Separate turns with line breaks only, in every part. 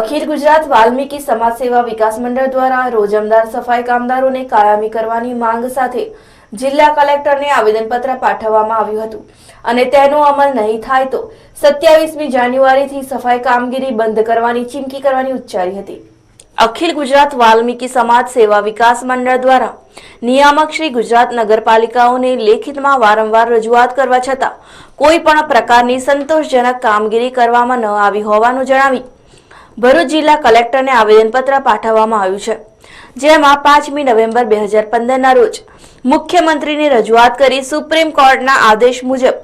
અખિલ ગુજરાત વાલ્મીકી સમાજ સેવા વિકાસ મંડળ દ્વારા રોજમદાર સફાઈ કામદારોને કાયમી કરવાની માંગ સાથે જિલ્લા કલેક્ટરને આવેદનપત્ર પાઠવવામાં આવ્યું હતું અને તેનો અમલ નહીં થાય તો 27મી જાન્યુઆરીથી સફાઈ કામગીરી બંધ કરવાની ચીમકી કરવાની ઉચ્ચારી હતી। અખિલ ગુજરાત વાલ્મીકી સમાજ સેવા વિકાસ મંડળ દ્વારા નિયામક શ્રી ગુજરાત નગરપાલિકાઓને લેખિતમાં વારંવાર રજૂઆત કરવા છતાં કોઈ પણ પ્રકારની સંતોષજનક કામગીરી કરવામાં ન આવી હોવાનું જણાવી ભરૂચ જિલ્લા કલેક્ટરને આવેદનપત્ર પાઠવવામાં આવ્યું છે, જેમાં 5મી નવેમ્બર 2015ના રોજ મુખ્યમંત્રીને રજૂઆત કરી સુપ્રીમ કોર્ટના આદેશ મુજબ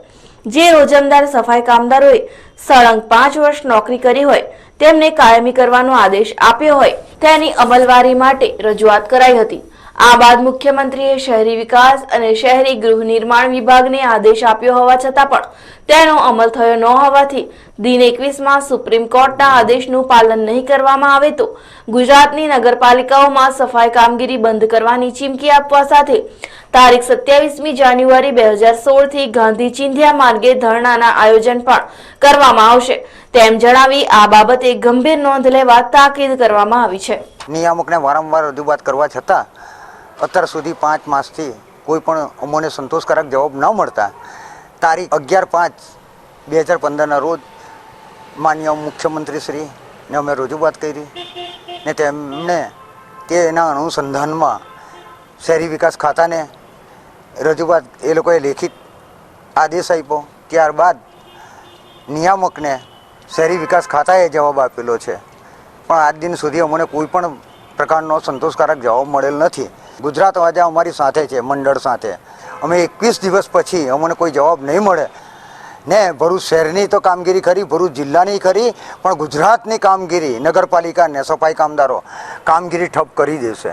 જે રોજમદાર સફાઈ કામદારોએ સળંગ 5 વર્ષ નોકરી કરી હોય તેમને કાયમી કરવાનો આદેશ આપ્યો હોય તેની અમલવારી માટે રજૂઆત કરાઈ હતી। આ બાદ મુખ્યમંત્રીએ શહેરી વિકાસ અને શહેરી ગૃહ નિર્માણ વિભાગને આદેશ આપ્યો હોવા છતાં પણ તેનો અમલ થયો ન હોવાથી દિન 21માં સુપ્રીમ કોર્ટના આદેશનું પાલન નહીં કરવામાં આવે તો ગુજરાતની નગરપાલિકાઓમાં સફાઈ કામગીરી બંધ કરવાની ચીમકી આપવા સાથે તારીખ 27મી જાન્યુઆરી 2016 થી ગાંધી ચિંધ્યા માર્ગે ધરણાના આયોજન પણ કરવામાં આવશે તેમ જણાવી આ બાબતે ગંભીર નોંધ લેવા તાકીદ કરવામાં આવી છે।
નિયામકને વારંવાર રજૂઆત કરવા છતાં અત્યાર સુધી 5 માસથી કોઈ પણ અમોને સંતોષકારક જવાબ ન મળતા તારીખ 11/5/2015ના રોજ માનનીય મુખ્યમંત્રીશ્રીને અમે રજૂઆત કરી ને તેમણે એના અનુસંધાનમાં શહેરી વિકાસ ખાતાને રજૂઆત એ લોકોએ લેખિત આદેશ આપ્યો। ત્યારબાદ નિયામકને શહેરી વિકાસ ખાતાએ જવાબ આપેલો છે, પણ આજ દિન સુધી અમને કોઈ પણ પ્રકારનો સંતોષકારક જવાબ મળેલ નથી। ગુજરાત આજે અમારી સાથે છે, મંડળ સાથે। અમે 21 દિવસ પછી અમને કોઈ જવાબ નહીં મળે ને ભરૂચ શહેરની તો કામગીરી ખરી, ભરૂચ જિલ્લાની ખરી, પણ ગુજરાતની કામગીરી નગરપાલિકાને સફાઈ કામદારો કામગીરી ઠપ કરી દેશે।